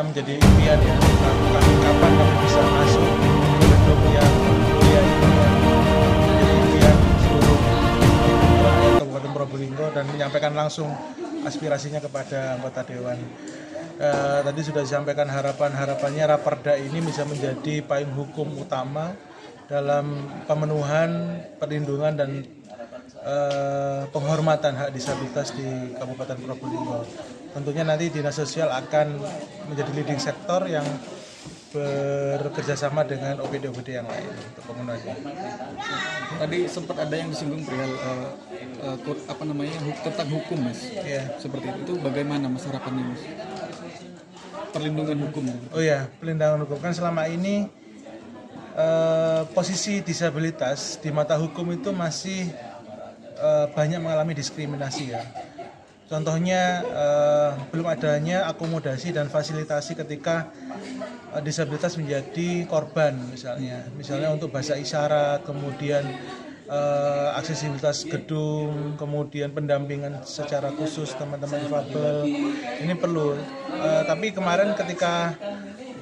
menjadi impian ya, kapan kami bisa masuk ke gedung yang mulia ini ya. Menjadi impian seluruh rakyat Kabupaten Probolinggo dan menyampaikan langsung aspirasinya kepada anggota Dewan. Tadi sudah disampaikan harapannya Raperda ini bisa menjadi payung hukum utama dalam pemenuhan, perlindungan dan penghormatan hak disabilitas di Kabupaten Probolinggo. Tentunya nanti Dinas Sosial akan menjadi leading sektor yang bekerjasama dengan OPD-OPD yang lain untuk pemenuhannya. Tadi sempat ada yang disinggung perihal tentang hukum, Mas. Ya. Seperti itu bagaimana Mas harapannya, Mas? Perlindungan hukum. Oh ya, perlindungan hukum kan selama ini posisi disabilitas di mata hukum itu masih banyak mengalami diskriminasi ya. Contohnya belum adanya akomodasi dan fasilitasi ketika disabilitas menjadi korban misalnya untuk bahasa isyarat, kemudian aksesibilitas gedung, kemudian pendampingan secara khusus teman-teman difabel ini perlu. Tapi kemarin ketika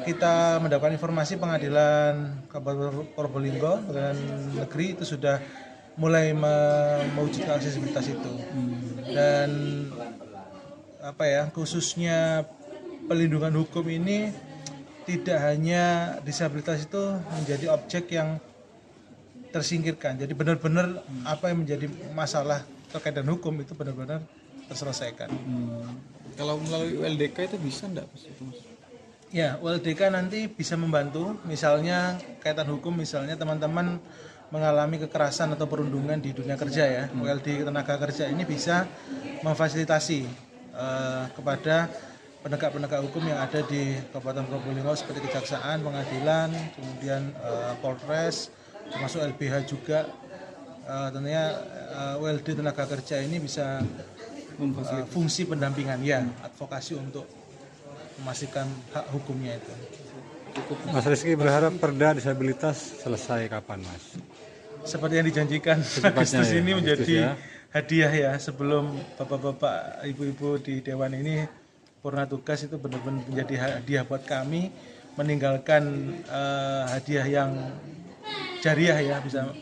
kita mendapatkan informasi pengadilan Kabupaten Probolinggo dan negeri itu sudah mulai mewujudkan aksesibilitas itu dan khususnya pelindungan hukum ini tidak hanya disabilitas itu menjadi objek yang tersingkirkan, jadi benar-benar apa yang menjadi masalah terkait dengan hukum itu benar-benar terselesaikan. Kalau melalui ULDK itu bisa enggak, Mas? Ya, ULDK nanti bisa membantu, misalnya kaitan hukum, misalnya teman-teman mengalami kekerasan atau perundungan di dunia kerja ya, ULD tenaga kerja ini bisa memfasilitasi kepada penegak-penegak hukum yang ada di Kabupaten Probolinggo seperti kejaksaan, pengadilan, kemudian Polres, termasuk LBH juga. Tentunya ULD tenaga kerja ini bisa fungsi pendampingan ya, advokasi untuk memastikan hak hukumnya itu. Mas Rizky berharap perda disabilitas selesai kapan, Mas? Seperti yang dijanjikan Agustus ya, ini menjadi hadiah ya, sebelum bapak-bapak, ibu-ibu di Dewan ini purna tugas itu benar-benar menjadi hadiah buat kami, meninggalkan hadiah yang jariah ya, bisa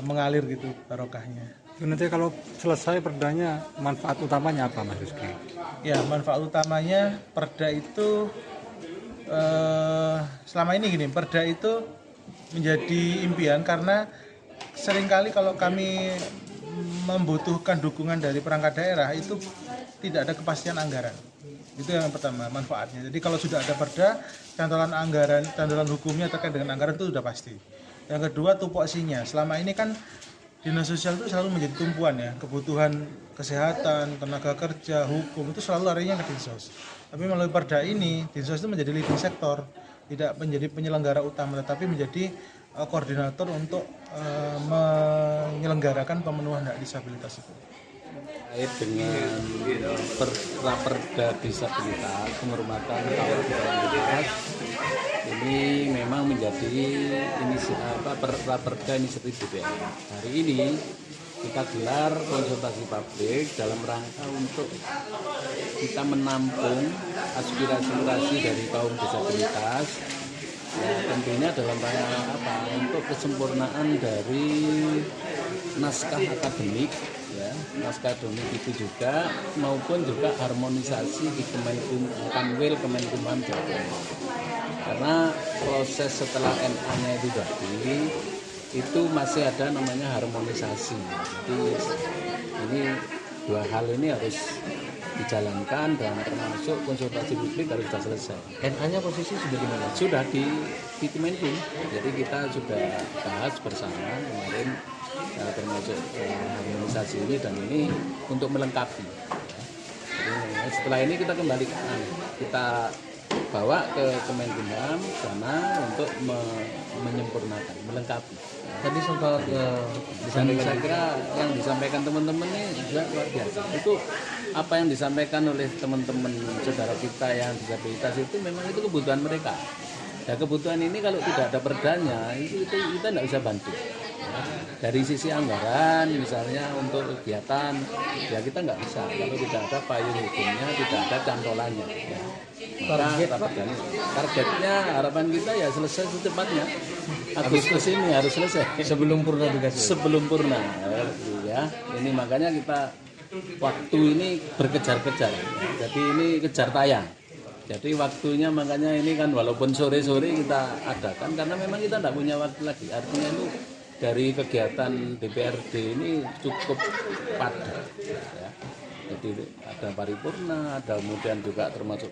mengalir gitu barokahnya. Nanti kalau selesai perdanya manfaat utamanya apa, Mas Rizky? Ya, manfaat utamanya perda itu selama ini gini, perda itu menjadi impian karena seringkali kalau kami membutuhkan dukungan dari perangkat daerah itu tidak ada kepastian anggaran. Itu yang pertama, manfaatnya. Jadi kalau sudah ada perda, cantolan anggaran, cantolan hukumnya terkait dengan anggaran itu sudah pasti. Yang kedua, tupoksinya. Selama ini kan Dinas Sosial itu selalu menjadi tumpuan ya, kebutuhan kesehatan, tenaga kerja, hukum itu selalu larinya ke Dinsos. Tapi melalui perda ini, Dinsos itu menjadi leading sektor, tidak menjadi penyelenggara utama, tetapi menjadi koordinator untuk menyelenggarakan pemenuhan hak disabilitas itu. Terkait dengan Raperda disabilitas, penghormatan kaum disabilitas, ini memang menjadi Raperda inisiatif DPR. Hari ini kita gelar konsultasi publik dalam rangka untuk kita menampung aspirasi dari kaum disabilitas. Ya, tentunya dalam rangka apa? Untuk kesempurnaan dari naskah akademik, ya, naskah akademik itu juga maupun juga harmonisasi di Kanwil Kemenkumham Jawa Timur. Karena proses setelah NA-nya itu jadi itu masih ada namanya harmonisasi. Jadi ini dua hal ini harus dijalankan dan termasuk konsultasi publik harus sudah selesai. NA-nya posisi sudah di mana? Sudah di Kemenkum. Jadi kita sudah bahas bersama kemarin termasuk harmonisasi ini dan ini untuk melengkapi. Jadi setelah ini kita kembalikan, kita bawa ke Kemenkumham sana untuk menyempurnakan, melengkapi. Tadi sempat disampaikan, saya kira yang disampaikan teman-teman ini juga luar biasa. Itu apa yang disampaikan oleh teman-teman saudara kita yang disabilitas itu memang itu kebutuhan mereka. Dan kebutuhan ini kalau tidak ada perdanya itu kita tidak bisa bantu. Ya. dari sisi anggaran misalnya untuk kegiatan ya kita nggak bisa kalau tidak ada payung hukumnya, tidak ada cantolannya ya. Targetnya harapan kita ya selesai secepatnya, Agustus ini harus selesai Sebelum purna tugas. sebelum purna ya. Ini makanya kita waktu ini berkejar-kejar, jadi ini kejar tayang. Jadi waktunya makanya ini kan walaupun sore-sore kita adakan karena memang kita tidak punya waktu lagi. Artinya itu dari kegiatan DPRD ini cukup padat. Ya. Jadi ada paripurna, ada kemudian juga termasuk